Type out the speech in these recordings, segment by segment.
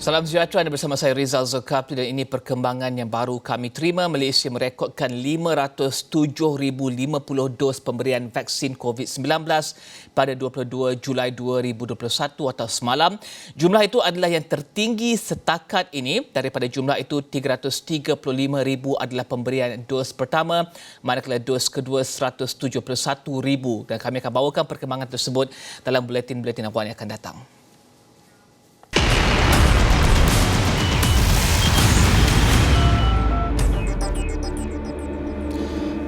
Salam sejahtera, anda bersama saya Rizal Zulkapli dan ini perkembangan yang baru kami terima. Malaysia merekodkan 507,050 dos pemberian vaksin COVID-19 pada 22 Julai 2021 atau semalam. Jumlah itu adalah yang tertinggi setakat ini. Daripada jumlah itu, 335,000 adalah pemberian dos pertama, manakala dos kedua 171,000. Dan kami akan bawakan perkembangan tersebut dalam buletin-buletin awal yang akan datang.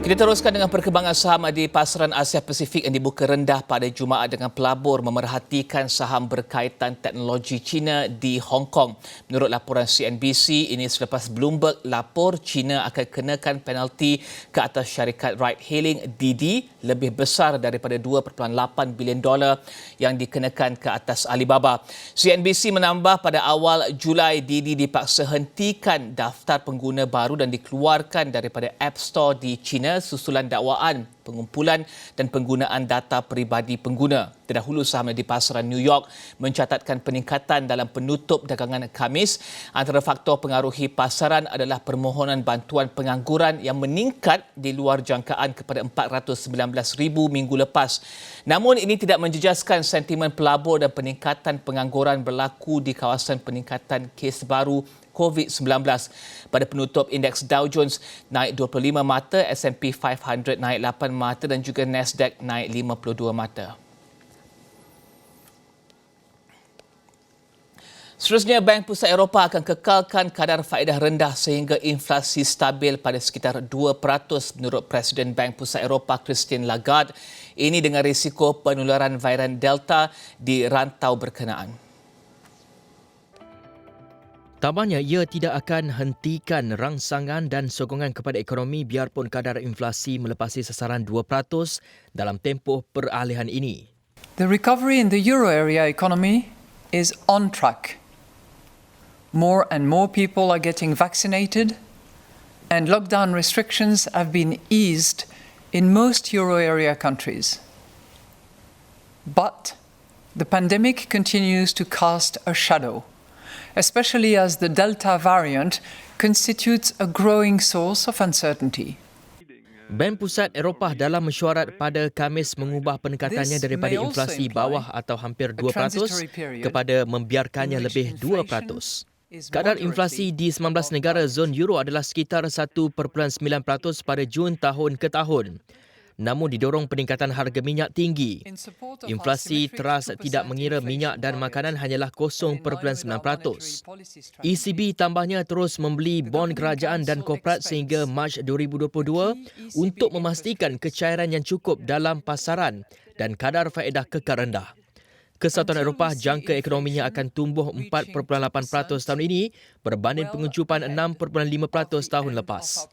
Kita teruskan dengan perkembangan saham di pasaran Asia Pasifik yang dibuka rendah pada Jumaat dengan pelabur memerhatikan saham berkaitan teknologi China di Hong Kong. Menurut laporan CNBC, ini selepas Bloomberg lapor China akan kenakan penalti ke atas syarikat ride-hailing Didi lebih besar daripada $2.8 bilion yang dikenakan ke atas Alibaba. CNBC menambah pada awal Julai Didi dipaksa hentikan daftar pengguna baru dan dikeluarkan daripada App Store di China susulan dakwaan pengumpulan dan penggunaan data peribadi pengguna. Terdahulu saham di pasaran New York mencatatkan peningkatan dalam penutup dagangan Khamis. Antara faktor pengaruhi pasaran adalah permohonan bantuan pengangguran yang meningkat di luar jangkaan kepada 419,000 minggu lepas. Namun ini tidak menjejaskan sentimen pelabur dan peningkatan pengangguran berlaku di kawasan peningkatan kes baru COVID-19. Pada penutup, indeks Dow Jones naik 25 mata, S&P 500 naik 8 mata dan juga Nasdaq naik 52 mata. Seterusnya, Bank Pusat Eropah akan kekalkan kadar faedah rendah sehingga inflasi stabil pada sekitar 2% menurut Presiden Bank Pusat Eropah Christine Lagarde. Ini dengan risiko penularan varian Delta di rantau berkenaan. Tambahnya, ia tidak akan hentikan rangsangan dan sokongan kepada ekonomi biarpun kadar inflasi melepasi sasaran 2% dalam tempoh peralihan ini. The recovery in the euro area economy is on track. More and more people are getting vaccinated and lockdown restrictions have been eased in most euro area countries. But the pandemic continues to cast a shadow, especially as the Delta variant constitutes a growing source of uncertainty. Bank Pusat Eropah dalam mesyuarat pada Khamis mengubah penekatannya daripada inflasi bawah atau hampir 2% kepada membiarkannya lebih 2%. Kadar inflasi di 19 negara zon euro adalah sekitar 1.9% pada Jun tahun ke tahun. Namun didorong peningkatan harga minyak tinggi. Inflasi teras tidak mengira minyak dan makanan hanyalah 0.9%. ECB tambahnya terus membeli bon kerajaan dan korporat sehingga Mac 2022 untuk memastikan kecairan yang cukup dalam pasaran dan kadar faedah kekal rendah. Kesatuan Eropah jangka ekonominya akan tumbuh 4.8% tahun ini berbanding penguncupan 6.5% tahun lepas.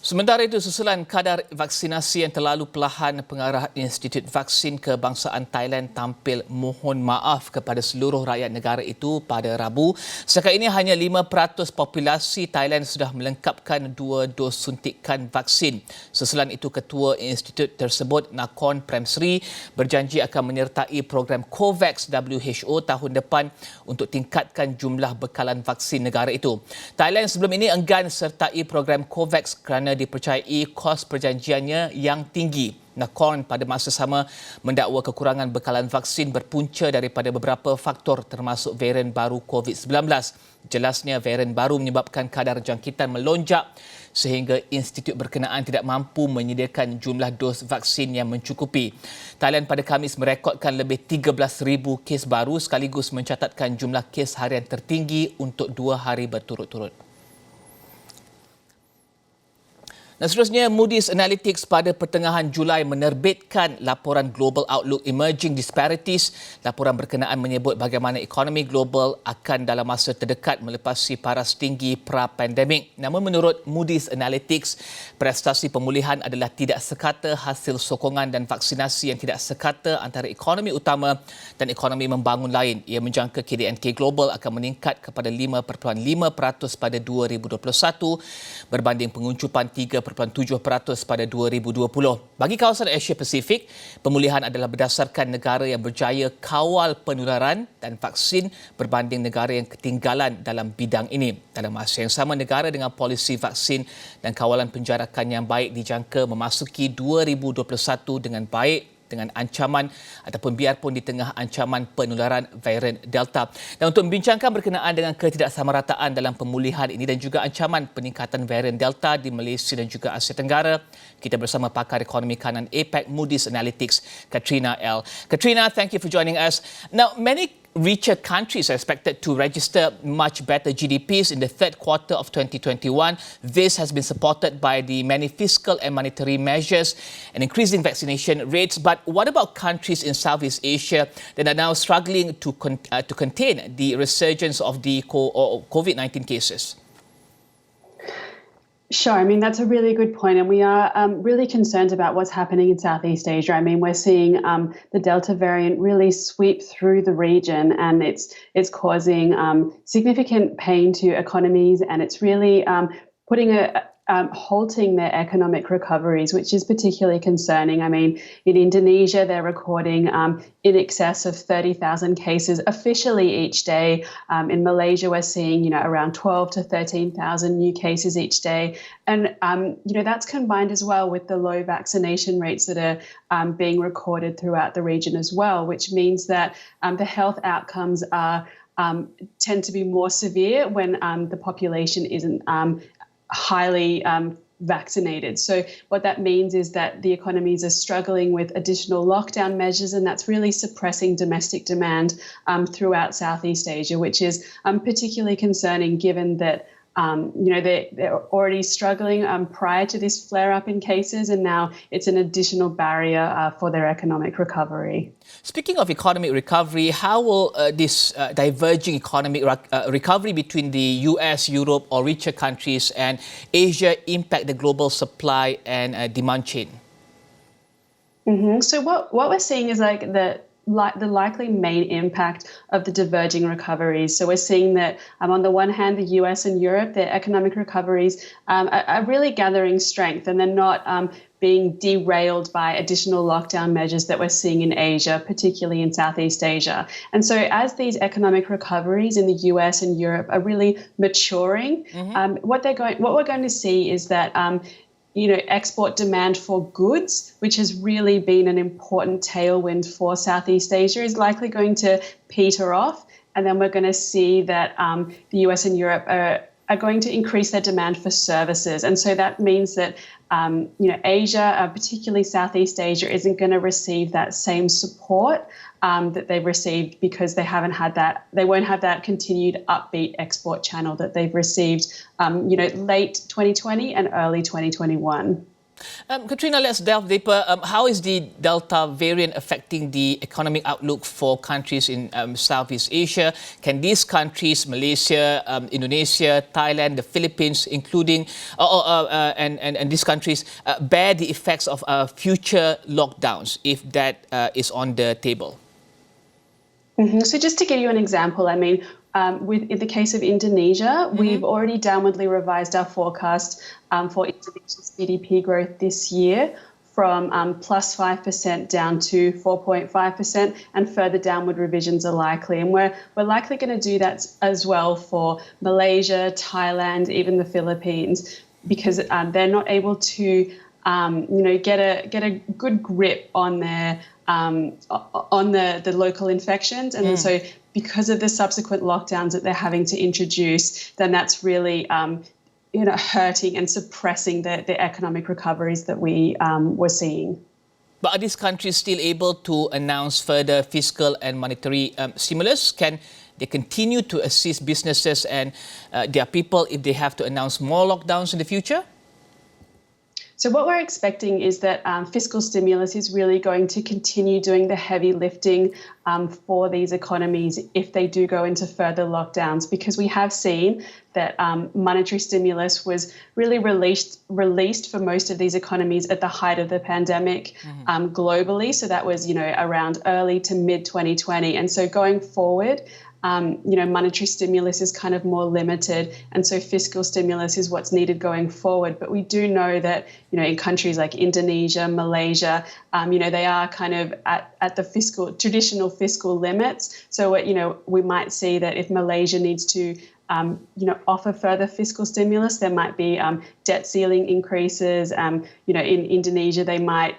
Sementara itu, susulan kadar vaksinasi yang terlalu perlahan, pengarah Institut Vaksin Kebangsaan Thailand tampil mohon maaf kepada seluruh rakyat negara itu pada Rabu. Setakat ini hanya 5% populasi Thailand sudah melengkapkan 2 dos suntikan vaksin. Susulan itu, Ketua Institut tersebut, Nakhon Premsri, berjanji akan menyertai program COVAX WHO tahun depan untuk tingkatkan jumlah bekalan vaksin negara itu. Thailand sebelum ini enggan sertai program COVAX kerana dipercayai kos perjanjiannya yang tinggi. Nakhon pada masa sama mendakwa kekurangan bekalan vaksin berpunca daripada beberapa faktor termasuk varian baru COVID-19. Jelasnya varian baru menyebabkan kadar jangkitan melonjak sehingga institut berkenaan tidak mampu menyediakan jumlah dos vaksin yang mencukupi. Thailand pada Khamis merekodkan lebih 13,000 kes baru sekaligus mencatatkan jumlah kes harian tertinggi untuk 2 hari berturut-turut. Dan seterusnya, Moody's Analytics pada pertengahan Julai menerbitkan laporan Global Outlook Emerging Disparities. Laporan berkenaan menyebut bagaimana ekonomi global akan dalam masa terdekat melepasi paras tinggi pra-pandemik. Namun menurut Moody's Analytics, prestasi pemulihan adalah tidak sekata hasil sokongan dan vaksinasi yang tidak sekata antara ekonomi utama dan ekonomi membangun lain. Ia menjangka KDNK Global akan meningkat kepada 5.5% pada 2021 berbanding penguncupan 3% 2.7% pada 2020. Bagi kawasan Asia Pasifik, pemulihan adalah berdasarkan negara yang berjaya kawal penularan dan vaksin berbanding negara yang ketinggalan dalam bidang ini. Dalam masa yang sama, negara dengan polisi vaksin dan kawalan penjarakan yang baik dijangka memasuki 2021 dengan baik, dengan ancaman ataupun biarpun di tengah ancaman penularan varian Delta. Dan untuk membincangkan berkenaan dengan ketidaksamarataan dalam pemulihan ini dan juga ancaman peningkatan varian Delta di Malaysia dan juga Asia Tenggara, kita bersama Pakar Ekonomi Kanan APAC Moody's Analytics, Katrina Ell. Katrina, thank you for joining us. Now, many richer countries are expected to register much better GDPs in the third quarter of 2021. This has been supported by the many fiscal and monetary measures and increasing vaccination rates. But what about countries in Southeast Asia that are now struggling to contain the resurgence of the COVID-19 cases? Sure. I mean, that's a really good point. And we are really concerned about what's happening in Southeast Asia. I mean, we're seeing the Delta variant really sweep through the region, and it's causing significant pain to economies, and it's really halting their economic recoveries, which is particularly concerning. I mean, in Indonesia, they're recording in excess of 30,000 cases officially each day. In Malaysia, we're seeing, around 12 to 13,000 new cases each day. And, that's combined as well with the low vaccination rates that are being recorded throughout the region as well, which means that the health outcomes tend to be more severe when the population isn't highly vaccinated. So what that means is that the economies are struggling with additional lockdown measures, and that's really suppressing domestic demand throughout Southeast Asia, which is particularly concerning given that they're already struggling prior to this flare-up in cases, and now it's an additional barrier for their economic recovery. Speaking of economic recovery, how will this diverging economic recovery between the US, Europe or richer countries and Asia impact the global supply and demand chain? So what we're seeing is the likely main impact of the diverging recoveries. So we're seeing that on the one hand, the US and Europe, their economic recoveries are really gathering strength, and they're not being derailed by additional lockdown measures that we're seeing in Asia, particularly in Southeast Asia. And so as these economic recoveries in the US and Europe are really maturing, what we're going to see is that export demand for goods, which has really been an important tailwind for Southeast Asia, is likely going to peter off. And then we're going to see that the US and Europe are going to increase their demand for services. And so that means that, Asia, particularly Southeast Asia, isn't going to receive that same support that they've received because they won't have that continued upbeat export channel that they've received, late 2020 and early 2021. Katrina, let's delve deeper. How is the Delta variant affecting the economic outlook for countries in Southeast Asia? Can these countries, Malaysia, Indonesia, Thailand, the Philippines, including, and these countries, bear the effects of future lockdowns if that is on the table? So just to give you an example, I mean, in the case of Indonesia, we've already downwardly revised our forecast for Indonesia's GDP growth this year from plus 5% down to 4.5%, and further downward revisions are likely. And we're likely going to do that as well for Malaysia, Thailand, even the Philippines, because they're not able to get a good grip on their the local infections, and so because of the subsequent lockdowns that they're having to introduce, then that's really hurting and suppressing the economic recoveries that we were seing. But are these countries still able to announce further fiscal and monetary stimulus? Can they continue to assist businesses and their people if they have to announce more lockdowns in the future? So what we're expecting is that fiscal stimulus is really going to continue doing the heavy lifting for these economies if they do go into further lockdowns, because we have seen that monetary stimulus was really released for most of these economies at the height of the pandemic globally. So that was, around early to mid 2020. And so going forward, monetary stimulus is kind of more limited, and so fiscal stimulus is what's needed going forward. But we do know that, in countries like Indonesia, Malaysia, they are kind of at the traditional fiscal limits. So, we might see that if Malaysia needs to offer further fiscal stimulus, there might be debt ceiling increases. In Indonesia, they might,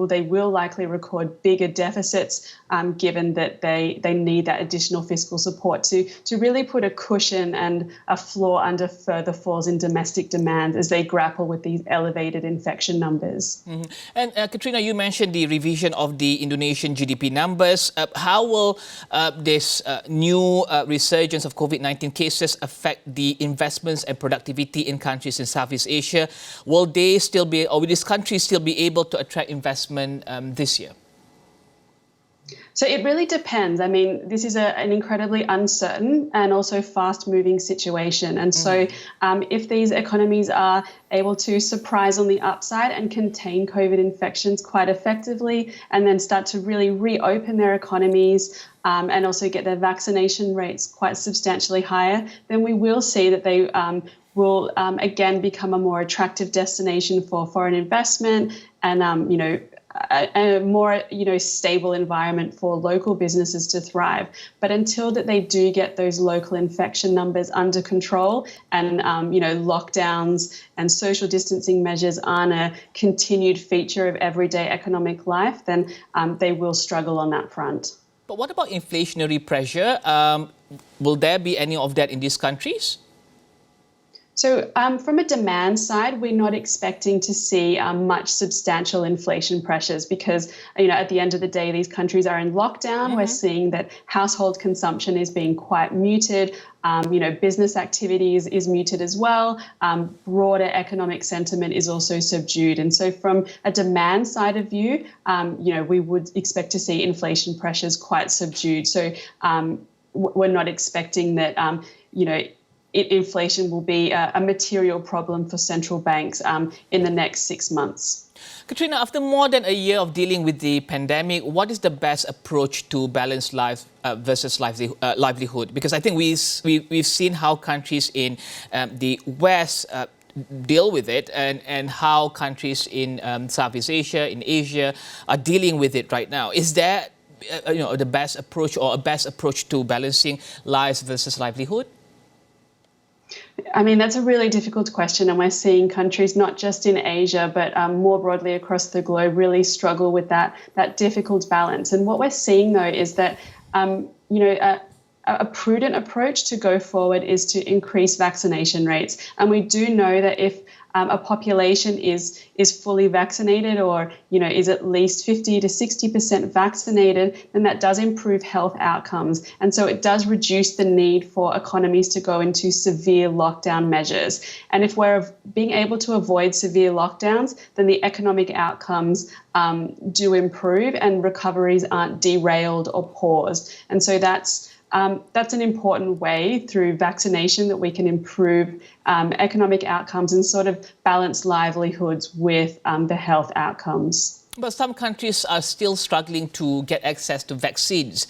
they will likely record bigger deficits, given that they need that additional fiscal support to really put a cushion and a floor under further falls in domestic demand as they grapple with these elevated infection numbers. Mm-hmm. And Katrina, you mentioned the revision of the Indonesian GDP numbers. How will this new resurgence of COVID-19 cases affect the investments and productivity in countries in Southeast Asia? Will these countries still be able to attract investment this year? So it really depends. I mean, this is an incredibly uncertain and also fast-moving situation. And so if these economies are able to surprise on the upside and contain COVID infections quite effectively, and then start to really reopen their economies and also get their vaccination rates quite substantially higher, then we will see that they will again become a more attractive destination for foreign investment and, a more, stable environment for local businesses to thrive. But until that they do get those local infection numbers under control and, lockdowns and social distancing measures aren't a continued feature of everyday economic life, then they will struggle on that front. But what about inflationary pressure? Will there be any of that in these countries? So from a demand side, we're not expecting to see much substantial inflation pressures because, at the end of the day, these countries are in lockdown. We're seeing that household consumption is being quite muted. Business activity is muted as well. Broader economic sentiment is also subdued. And so from a demand side of view, we would expect to see inflation pressures quite subdued. So we're not expecting that, inflation will be a material problem for central banks in the next 6 months. Katrina, after more than a year of dealing with the pandemic, what is the best approach to balance life versus livelihood? Because I think we've seen how countries in the West deal with it and how countries in Southeast Asia, in Asia, are dealing with it right now. Is that the best approach or a best approach to balancing lives versus livelihood? I mean, that's a really difficult question, and we're seeing countries not just in Asia, but more broadly across the globe really struggle with that difficult balance. And what we're seeing, though, is that, a prudent approach to go forward is to increase vaccination rates. And we do know that if a population is fully vaccinated or, is at least 50 to 60% vaccinated, then that does improve health outcomes. And so it does reduce the need for economies to go into severe lockdown measures. And if we're being able to avoid severe lockdowns, then the economic outcomes do improve and recoveries aren't derailed or paused. And so that's an important way through vaccination that we can improve economic outcomes and sort of balance livelihoods with the health outcomes. But some countries are still struggling to get access to vaccines.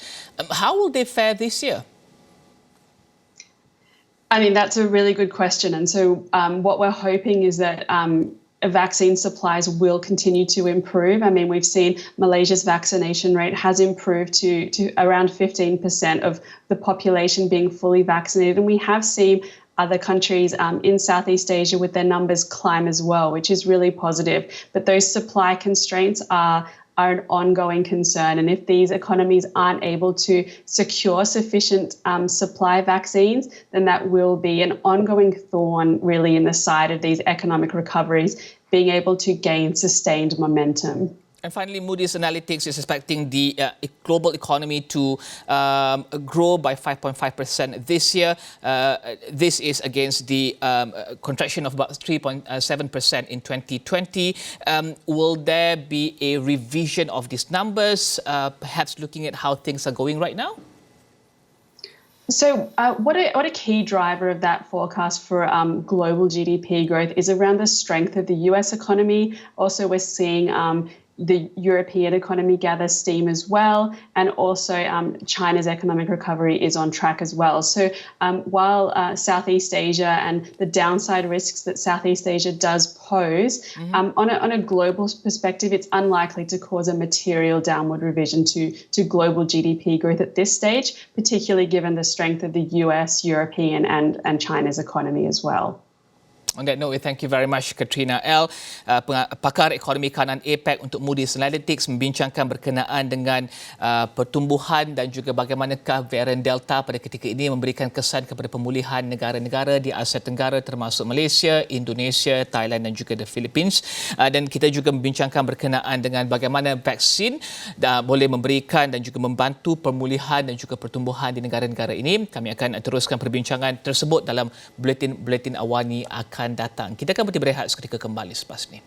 How will they fare this year? I mean, that's a really good question. And so what we're hoping is that vaccine supplies will continue to improve. I mean, we've seen Malaysia's vaccination rate has improved to around 15% of the population being fully vaccinated. And we have seen other countries in Southeast Asia with their numbers climb as well, which is really positive. But those supply constraints are an ongoing concern. And if these economies aren't able to secure sufficient supply vaccines, then that will be an ongoing thorn really in the side of these economic recoveries, being able to gain sustained momentum. And finally, Moody's Analytics is expecting the global economy to grow by 5.5% this year. This is against the contraction of about 3.7% in 2020. Will there be a revision of these numbers, perhaps looking at how things are going right now? So what a key driver of that forecast for global GDP growth is around the strength of the US economy. Also, we're seeing the European economy gathers steam as well, and also China's economic recovery is on track as well. So while Southeast Asia and the downside risks that Southeast Asia does pose, on a global perspective, it's unlikely to cause a material downward revision to global GDP growth at this stage, particularly given the strength of the US, European and China's economy as well. On that note, thank you very much Katrina Ell, Pakar Ekonomi Kanan APAC untuk Moody Analytics, membincangkan berkenaan dengan pertumbuhan dan juga bagaimanakah varian Delta pada ketika ini memberikan kesan kepada pemulihan negara-negara di Asia Tenggara termasuk Malaysia, Indonesia, Thailand dan juga the Philippines. Dan kita juga membincangkan berkenaan dengan bagaimana vaksin boleh memberikan dan juga membantu pemulihan dan juga pertumbuhan di negara-negara ini. Kami akan teruskan perbincangan tersebut dalam buletin Awani akan datang. Kita akan berehat seketika kembali selepas ini.